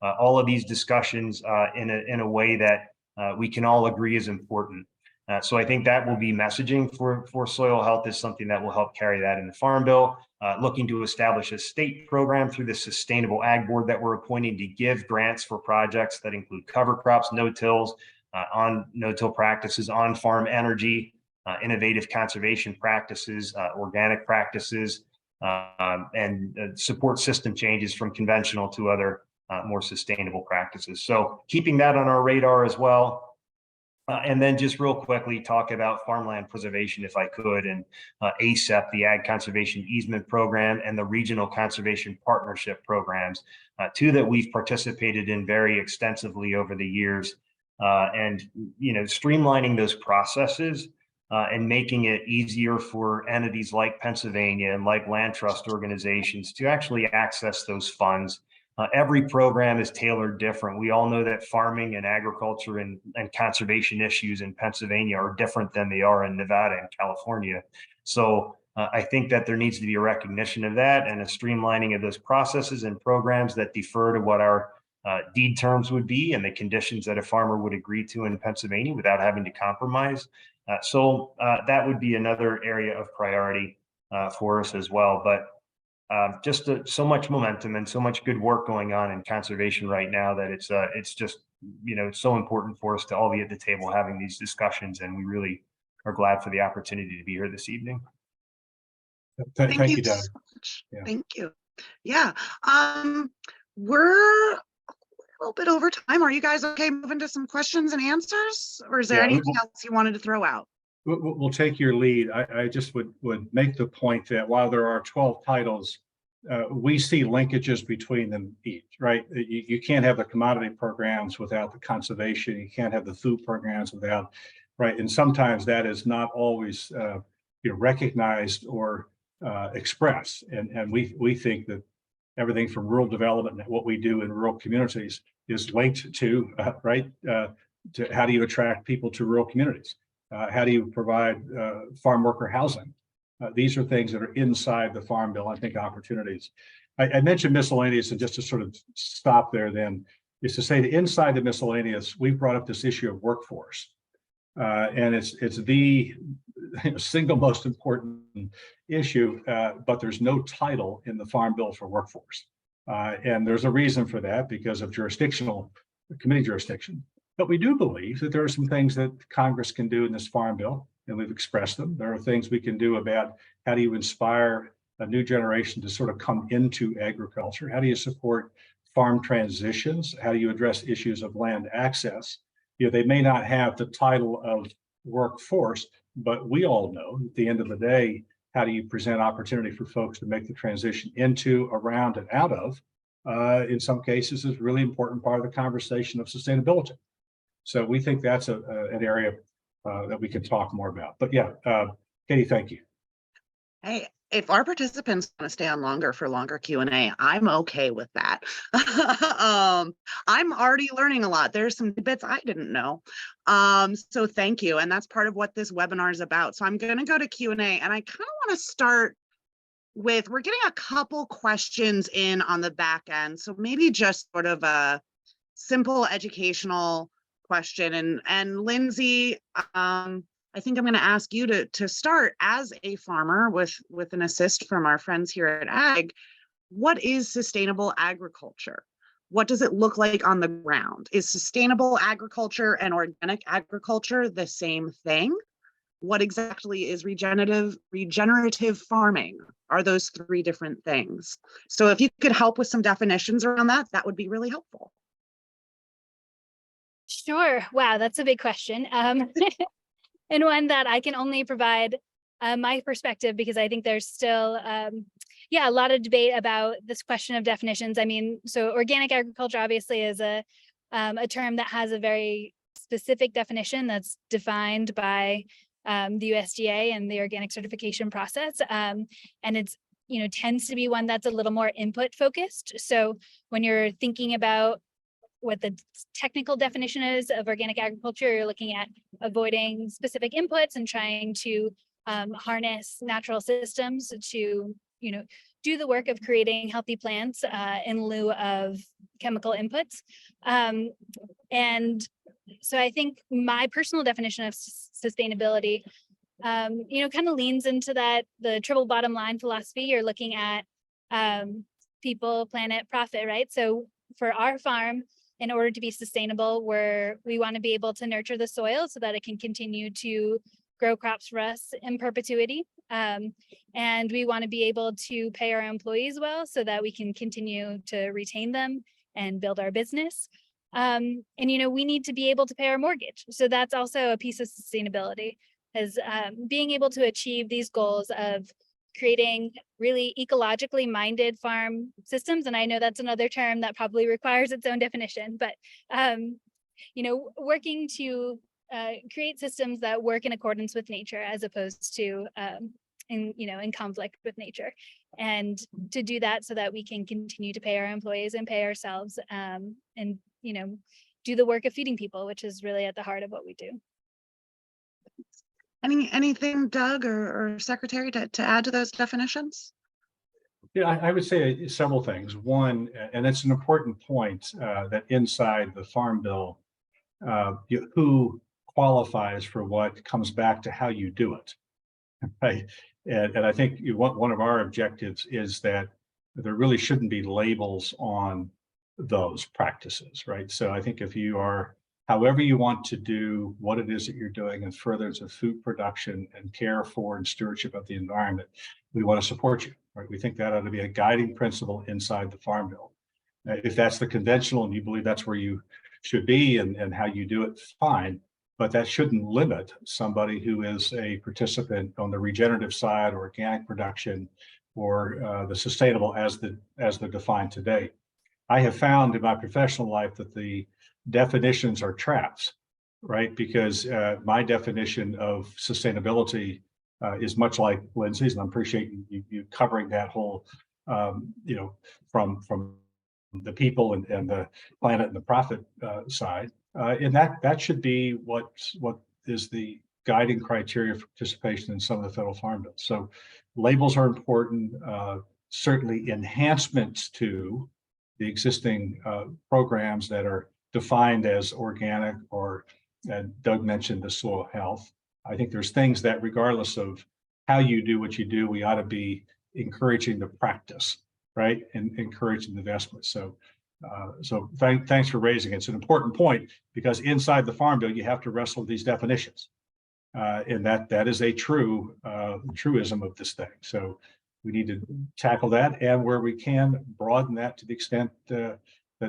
all of these discussions in a way that we can all agree is important. So I think that will be messaging for soil health is something that will help carry that in the Farm Bill. Looking to establish a state program through the Sustainable Ag Board that we're appointing to give grants for projects that include cover crops, no-tills, on no-till practices, on-farm energy, innovative conservation practices, organic practices, and support system changes from conventional to other more sustainable practices. So keeping that on our radar as well. And then just real quickly talk about farmland preservation, if I could, and ACEP, the Ag Conservation Easement Program, and the Regional Conservation Partnership Programs, two that we've participated in very extensively over the years. And, streamlining those processes and making it easier for entities like Pennsylvania and like land trust organizations to actually access those funds. Every program is tailored different. We all know that farming and agriculture and conservation issues in Pennsylvania are different than they are in Nevada and California. So I think that there needs to be a recognition of that and a streamlining of those processes and programs that defer to what our deed terms would be and the conditions that a farmer would agree to in Pennsylvania without having to compromise. So that would be another area of priority for us as well. But just so much momentum and so much good work going on in conservation right now that it's just, it's so important for us to all be at the table having these discussions. And we really are glad for the opportunity to be here this evening. Thank you, Doug. So much. Yeah. Thank you. Yeah. We're a little bit over time. Are you guys okay moving to some questions and answers? Or is there anything else you wanted to throw out? We'll take your lead. I just would make the point that while there are 12 titles, we see linkages between them each, right? You can't have the commodity programs without the conservation. You can't have the food programs without, right? And sometimes that is not always recognized or expressed. And we think that everything from rural development and what we do in rural communities is linked to, to how do you attract people to rural communities? How do you provide farm worker housing? These are things that are inside the Farm Bill, I think, opportunities. I mentioned miscellaneous, and just to sort of stop there then, is to say that inside the miscellaneous, we've brought up this issue of workforce. And it's the single most important issue, but there's no title in the Farm Bill for workforce. And there's a reason for that because of committee jurisdiction. But we do believe that there are some things that Congress can do in this Farm Bill, and we've expressed them. There are things we can do about how do you inspire a new generation to sort of come into agriculture? How do you support farm transitions? How do you address issues of land access? They may not have the title of workforce, but we all know at the end of the day, how do you present opportunity for folks to make the transition into, around, and out of, in some cases, is a really important part of the conversation of sustainability. So we think that's an area that we can talk more about. But yeah, Katie, thank you. Hey, if our participants want to stay on longer for longer Q&A, I'm okay with that. I'm already learning a lot. There's some bits I didn't know. So thank you. And that's part of what this webinar is about. So I'm going to go to Q&A, and I kind of want to start with, we're getting a couple questions in on the back end. So maybe just sort of a simple educational question. And Lindsay, I think I'm going to ask you to start as a farmer with an assist from our friends here at Ag. What is sustainable agriculture? What does it look like on the ground? Is sustainable agriculture and organic agriculture the same thing? What exactly is regenerative farming? Are those three different things? So if you could help with some definitions around that, that would be really helpful. Sure. Wow, that's a big question. And one that I can only provide my perspective, because I think there's still, a lot of debate about this question of definitions. I mean, so organic agriculture obviously is a term that has a very specific definition that's defined by the USDA and the organic certification process. And it's, tends to be one that's a little more input focused. So when you're thinking about what the technical definition is of organic agriculture, you're looking at avoiding specific inputs and trying to harness natural systems to, do the work of creating healthy plants in lieu of chemical inputs. And so I think my personal definition of sustainability, kind of leans into that, the triple bottom line philosophy. You're looking at people, planet, profit, right? So for our farm, in order to be sustainable, we want to be able to nurture the soil so that it can continue to grow crops for us in perpetuity. And we want to be able to pay our employees well so that we can continue to retain them and build our business. And, we need to be able to pay our mortgage. So that's also a piece of sustainability, is being able to achieve these goals of creating really ecologically minded farm systems. And I know that's another term that probably requires its own definition, but, working to create systems that work in accordance with nature as opposed to in conflict with nature, and to do that so that we can continue to pay our employees and pay ourselves, and do the work of feeding people, which is really at the heart of what we do. Anything, Doug or Secretary, to add to those definitions? Yeah, I would say several things. One, and it's an important point, that inside the Farm Bill, who qualifies for what comes back to how you do it, right? And I think one of our objectives is that there really shouldn't be labels on those practices, right? So I think if you are, however you want to do what it is that you're doing in furtherance of food production and care for and stewardship of the environment, we want to support you, right? We think that ought to be a guiding principle inside the Farm Bill. If that's the conventional and you believe that's where you should be and how you do it, fine. But that shouldn't limit somebody who is a participant on the regenerative side, or organic production, or the sustainable as they're defined today. I have found in my professional life that the definitions are traps, right? Because my definition of sustainability is much like Lindsay's, and I appreciate you covering that whole, from the people and the planet and the profit side. And that should be what is the guiding criteria for participation in some of the federal farm bills. So labels are important, certainly enhancements to the existing programs that are defined as organic, or Doug mentioned the soil health. I think there's things that regardless of how you do what you do, we ought to be encouraging the practice, right? And encouraging the investment. So thanks for raising it. It's an important point because inside the Farm Bill, you have to wrestle with these definitions. And that is a truism of this thing. So we need to tackle that, and where we can broaden that to the extent that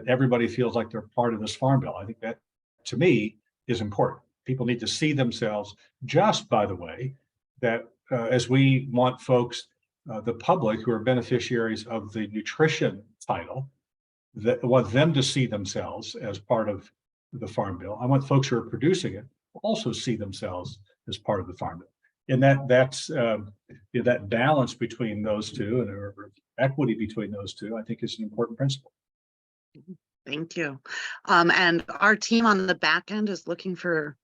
everybody feels like they're part of this Farm Bill. I think that, to me, is important. People need to see themselves, just by the way, that as we want folks, the public who are beneficiaries of the nutrition title, that want them to see themselves as part of the Farm Bill. I want folks who are producing it also see themselves as part of the Farm Bill. And that's that balance between those two, and or equity between those two, I think is an important principle. Thank you. And our team on the back end is looking for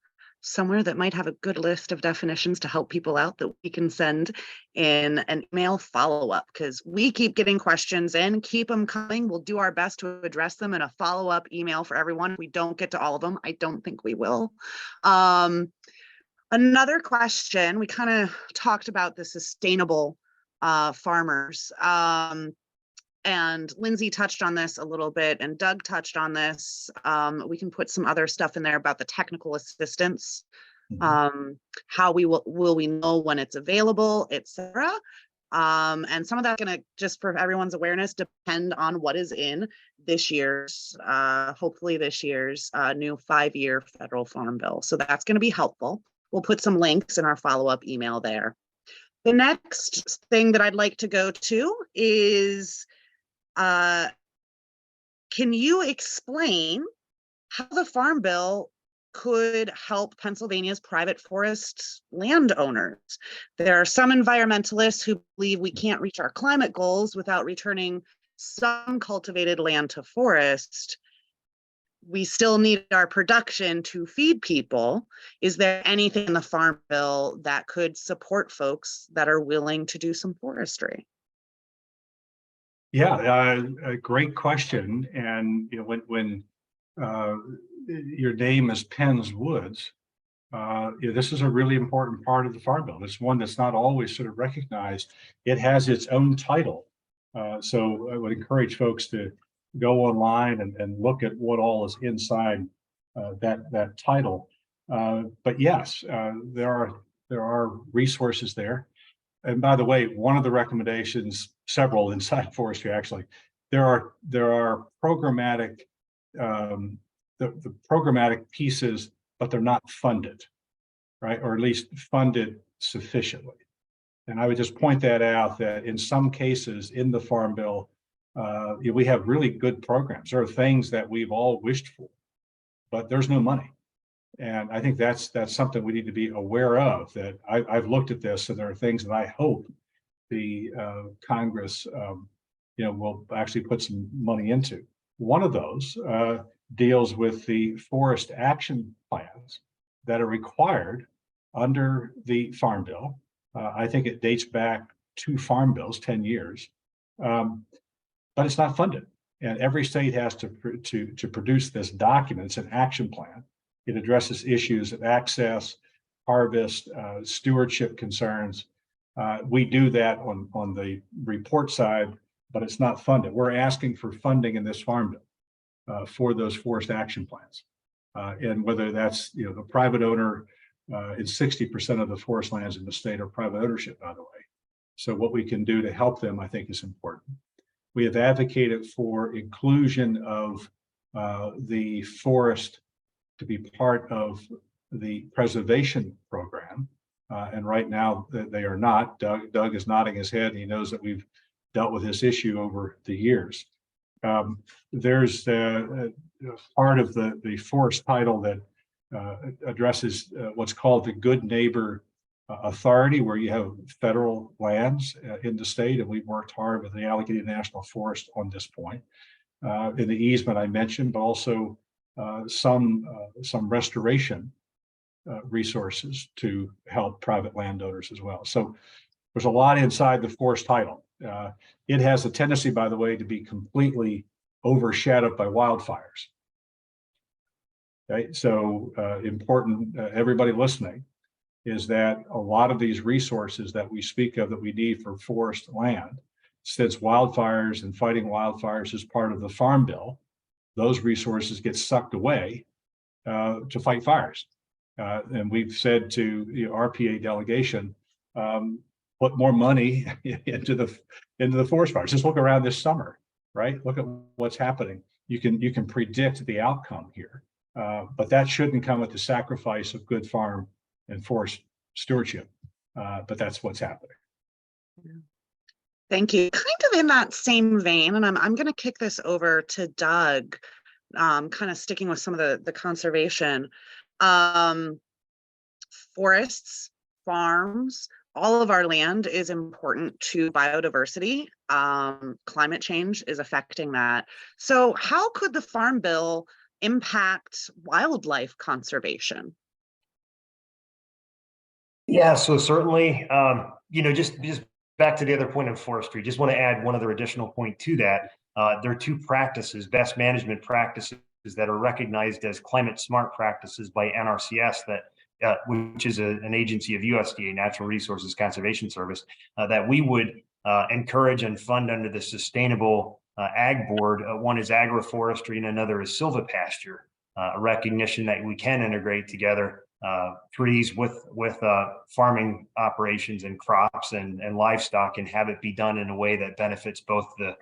somewhere that might have a good list of definitions to help people out that we can send in an email follow-up, because we keep getting questions in. Keep them coming. We'll do our best to address them in a follow-up email for everyone. If we don't get to all of them, I don't think we will. Another question, we kind of talked about the sustainable farmers. And Lindsay touched on this a little bit, and Doug touched on this. We can put some other stuff in there about the technical assistance, how will we know when it's available, etc. And some of that's going to, just for everyone's awareness, depend on what is in this year's, hopefully this year's new 5-year federal farm bill. So that's going to be helpful. We'll put some links in our follow-up email there. The next thing that I'd like to go to is, can you explain how the Farm Bill could help Pennsylvania's private forest landowners? There are some environmentalists who believe we can't reach our climate goals without returning some cultivated land to forest. We still need our production to feed people. Is there anything in the Farm Bill that could support folks that are willing to do some forestry? Yeah, a great question. And when your name is Penn's Woods, this is a really important part of the Farm Bill. It's one that's not always sort of recognized. It has its own title. So I would encourage folks to go online and look at what all is inside that title. But yes, there are resources there. And by the way, one of the recommendations, several inside forestry actually, there are programmatic, the programmatic pieces, but they're not funded, right? Or at least funded sufficiently. And I would just point that out, that in some cases in the Farm Bill, we have really good programs. There are things that we've all wished for, but there's no money. And I think that's something we need to be aware of, that I've looked at this, and there are things that I hope the Congress will actually put some money into. One of those deals with the forest action plans that are required under the Farm Bill. I think it dates back 2 farm bills, 10 years, but it's not funded. And every state has to produce this document. It's an action plan. It addresses issues of access, harvest, stewardship concerns. We do that on the report side, but it's not funded. We're asking for funding in this Farm Bill for those forest action plans. And whether that's the private owner, in 60% of the forest lands in the state are private ownership, by the way. So what we can do to help them, I think, is important. We have advocated for inclusion of the forest to be part of the preservation program. And right now they are not. Doug is nodding his head. He knows that we've dealt with this issue over the years. There's part of the forest title that addresses what's called the Good Neighbor Authority, where you have federal lands in the state, and we've worked hard with the Allegheny National Forest on this point. in the easement I mentioned, but also some restoration resources to help private landowners as well. So there's a lot inside the forest title. It has a tendency, by the way, to be completely overshadowed by wildfires. Okay, so important, everybody listening, is that a lot of these resources that we speak of that we need for forest land, since wildfires and fighting wildfires is part of the Farm Bill, those resources get sucked away to fight fires. And we've said to the RPA delegation, put more money into the forest fires. Just look around this summer, right? Look at what's happening. You can predict the outcome here, but that shouldn't come at the sacrifice of good farm and forest stewardship. But that's what's happening. Thank you. Kind of in that same vein, and I'm going to kick this over to Doug, kind of sticking with some of the conservation. Forests, farms, all of our land is important to biodiversity. Climate change is affecting that. So how could the Farm Bill impact wildlife conservation? Yeah, so certainly, just back to the other point of forestry, just want to add one other additional point to that. There are two practices, best management practices that are recognized as climate smart practices by NRCS, which is an agency of USDA, Natural Resources Conservation Service, that we would encourage and fund under the Sustainable Ag Board. One is agroforestry and another is silvopasture, a recognition that we can integrate together trees with farming operations and crops and livestock, and have it be done in a way that benefits both the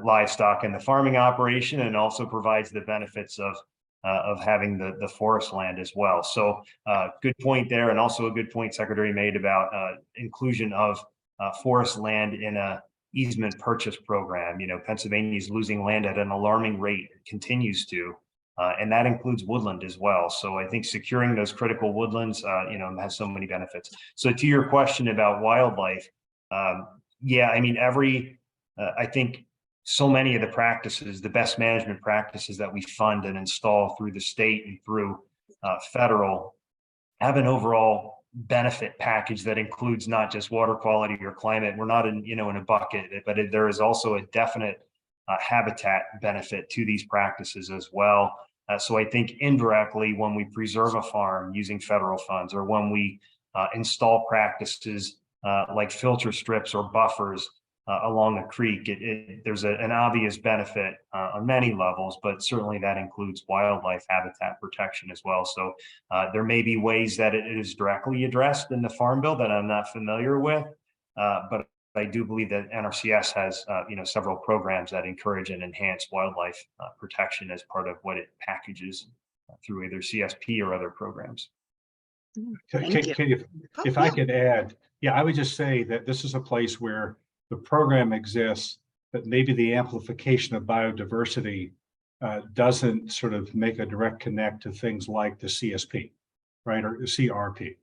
livestock and the farming operation, and also provides the benefits of having the forest land as well. So good point there, and also a good point Secretary made about inclusion of forest land in a easement purchase program. Pennsylvania is losing land at an alarming rate, it continues to. And that includes woodland as well. So I think securing those critical woodlands, has so many benefits. So to your question about wildlife, I think so many of the practices, the best management practices that we fund and install through the state and through federal, have an overall benefit package that includes not just water quality or climate. We're not in a bucket, but there is also a definite habitat benefit to these practices as well. So I think indirectly, when we preserve a farm using federal funds, or when we install practices like filter strips or buffers along a creek, there's an obvious benefit on many levels, but certainly that includes wildlife habitat protection as well. So there may be ways that it is directly addressed in the Farm Bill that I'm not familiar with, but I do believe that NRCS has, several programs that encourage and enhance wildlife protection as part of what it packages through either CSP or other programs. If I could add, I would just say that this is a place where the program exists, but maybe the amplification of biodiversity doesn't sort of make a direct connect to things like the CSP, right, or the CRP.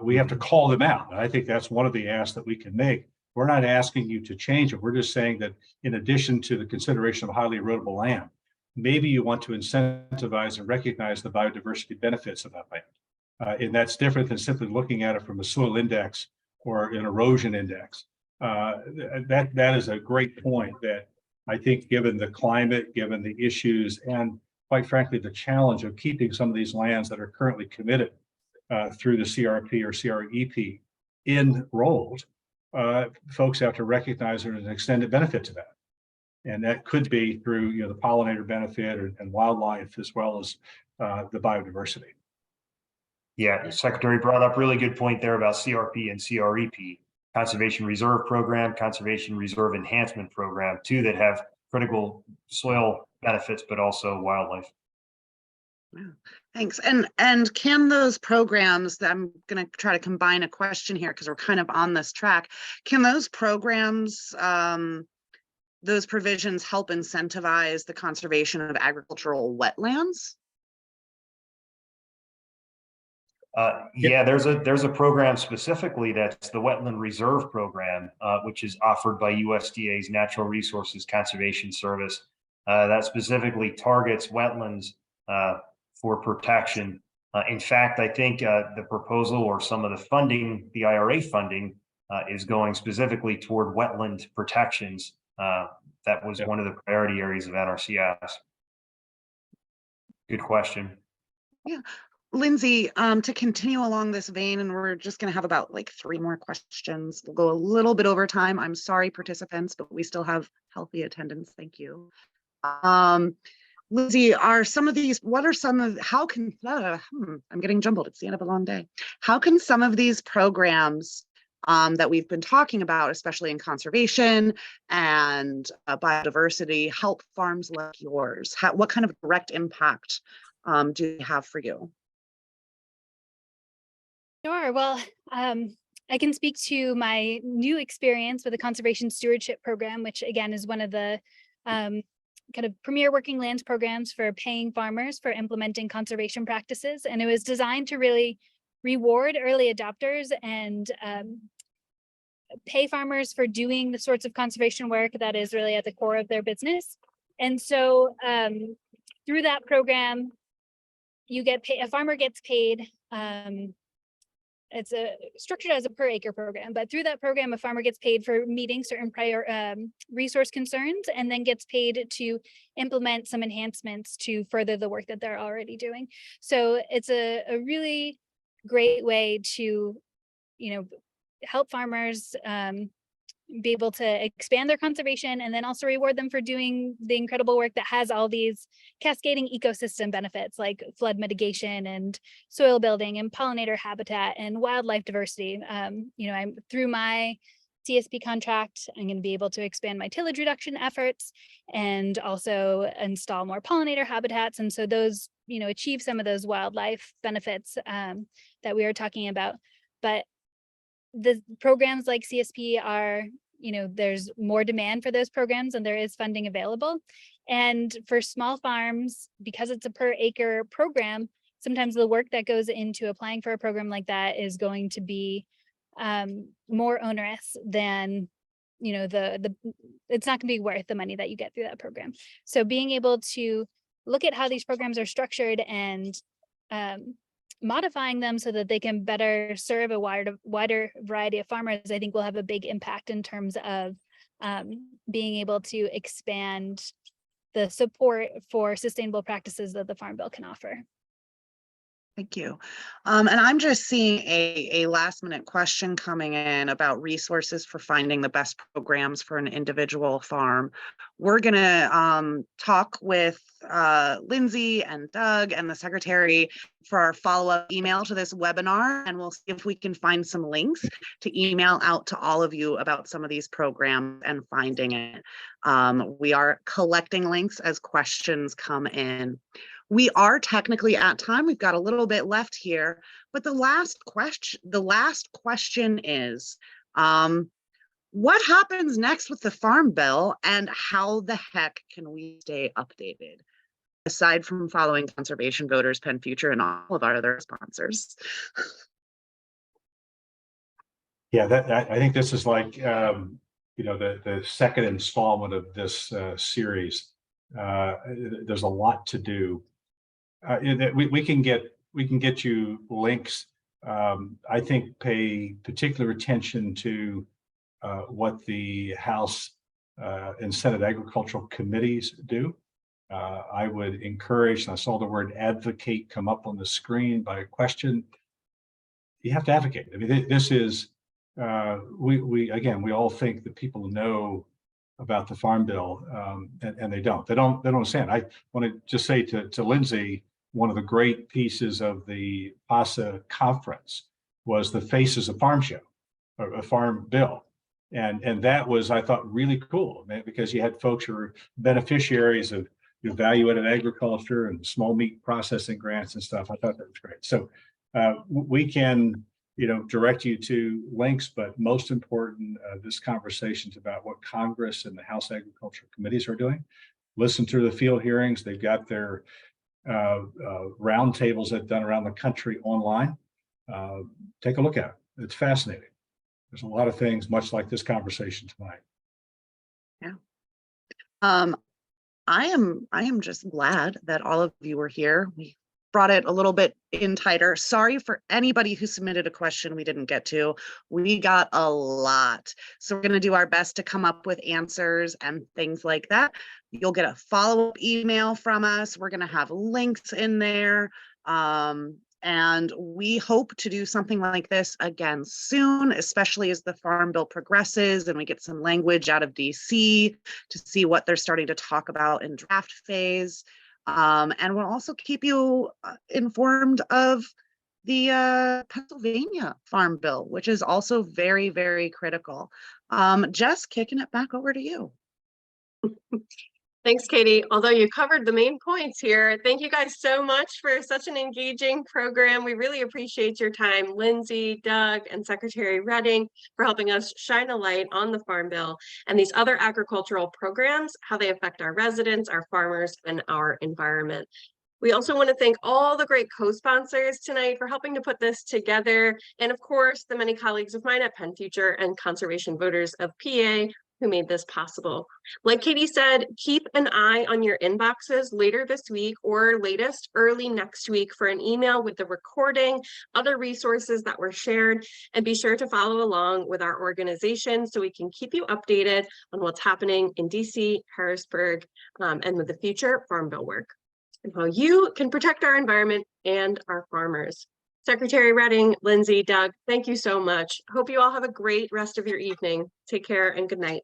We have to call them out. And I think that's one of the asks that we can make. We're not asking you to change it. We're just saying that in addition to the consideration of highly erodible land, maybe you want to incentivize and recognize the biodiversity benefits of that land. And that's different than simply looking at it from a soil index or an erosion index. That is a great point that I think, given the climate, given the issues, and quite frankly, the challenge of keeping some of these lands that are currently committed through the CRP or CREP enrolled, folks have to recognize there's an extended benefit to that. And that could be through the pollinator benefit and wildlife, as well as the biodiversity. Yeah, Secretary brought up really good point there about CRP and CREP, Conservation Reserve Program, Conservation Reserve Enhancement Program, two that have critical soil benefits, but also wildlife. Wow, thanks. And can those programs, I'm going to try to combine a question here because we're kind of on this track. Can those programs, those provisions help incentivize the conservation of agricultural wetlands? There's a program specifically that's the Wetland Reserve Program, which is offered by USDA's Natural Resources Conservation Service. that specifically targets wetlands for protection. In fact, I think the proposal or some of the funding, the IRA funding, is going specifically toward wetland protections. That was one of the priority areas of NRCS. Good question. Yeah. Lindsay, to continue along this vein, and we're just going to have about like 3 more questions. We'll go a little bit over time. I'm sorry, participants, but we still have healthy attendance. Thank you. Lindsay, what are some of, how can, I'm getting jumbled. It's the end of a long day. How can some of these programs that we've been talking about, especially in conservation and biodiversity, help farms like yours? What kind of direct impact do they have for you? Sure. Well, I can speak to my new experience with the Conservation Stewardship Program, which again is one of the kind of premier working lands programs for paying farmers for implementing conservation practices. And it was designed to really reward early adopters and pay farmers for doing the sorts of conservation work that is really at the core of their business. And so through that program, you get paid, a farmer gets paid. It's structured as a per acre program, but through that program, a farmer gets paid for meeting certain resource concerns, and then gets paid to implement some enhancements to further the work that they're already doing. So it's a really great way to, help farmers be able to expand their conservation, and then also reward them for doing the incredible work that has all these cascading ecosystem benefits like flood mitigation and soil building and pollinator habitat and wildlife diversity. I'm through my CSP contract, I'm going to be able to expand my tillage reduction efforts and also install more pollinator habitats. And so those, achieve some of those wildlife benefits that we are talking about. But the programs like CSP are, there's more demand for those programs and there is funding available. And for small farms, because it's a per acre program, sometimes the work that goes into applying for a program like that is going to be more onerous than, it's not going to be worth the money that you get through that program. So being able to look at how these programs are structured and modifying them so that they can better serve a wider variety of farmers, I think will have a big impact in terms of being able to expand the support for sustainable practices that the Farm Bill can offer. Thank you. And I'm just seeing a last minute question coming in about resources for finding the best programs for an individual farm. We're going to talk with Lindsay and Doug and the secretary for our follow-up email to this webinar, and we'll see if we can find some links to email out to all of you about some of these programs and finding it. We are collecting links as questions come in. We are technically at time. We've got a little bit left here, but the last question is, what happens next with the Farm Bill and how the heck can we stay updated? Aside from following Conservation Voters, Penn Future, and all of our other sponsors. Yeah, I think this is like, the second installment of this series. There's a lot to do. We can get you links. I think pay particular attention to what the House and Senate agricultural committees do. I would encourage, and I saw the word advocate come up on the screen by a question. You have to advocate. I mean, this is we all think that people know about the Farm Bill, and they don't understand. I want to just say to Lindsay, one of the great pieces of the PASA conference was the Faces of Farm Show, or a Farm Bill. And that was, I thought, really cool, man, because you had folks who were beneficiaries of value-added agriculture and small meat processing grants and stuff. I thought that was great. So we can, direct you to links, but most important, this conversation's about what Congress and the House Agriculture Committees are doing. Listen to the field hearings. They've got their roundtables that done around the country online. Take a look at it. It's fascinating. There's a lot of things, much like this conversation tonight. Yeah. I am just glad that all of you were here. We brought it a little bit in tighter. Sorry for anybody who submitted a question we didn't get to. We got a lot. So we're going to do our best to come up with answers and things like that. You'll get a follow-up email from us. We're going to have links in there. And we hope to do something like this again soon, especially as the Farm Bill progresses and we get some language out of DC to see what they're starting to talk about in draft phase. And we'll also keep you informed of the Pennsylvania Farm Bill, which is also very, very critical. Jess, kicking it back over to you. Thanks, Katie. Although you covered the main points here, thank you guys so much for such an engaging program. We really appreciate your time, Lindsay, Doug, and Secretary Redding, for helping us shine a light on the Farm Bill and these other agricultural programs, how they affect our residents, our farmers, and our environment. We also want to thank all the great co-sponsors tonight for helping to put this together. And of course, the many colleagues of mine at Penn Future and Conservation Voters of PA who made this possible. Like Katie said, keep an eye on your inboxes later this week or latest early next week for an email with the recording, other resources that were shared, and be sure to follow along with our organization so we can keep you updated on what's happening in DC, Harrisburg, and with the future Farm Bill work, and how you can protect our environment and our farmers. Secretary Redding, Lindsay, Doug, thank you so much. Hope you all have a great rest of your evening. Take care and good night.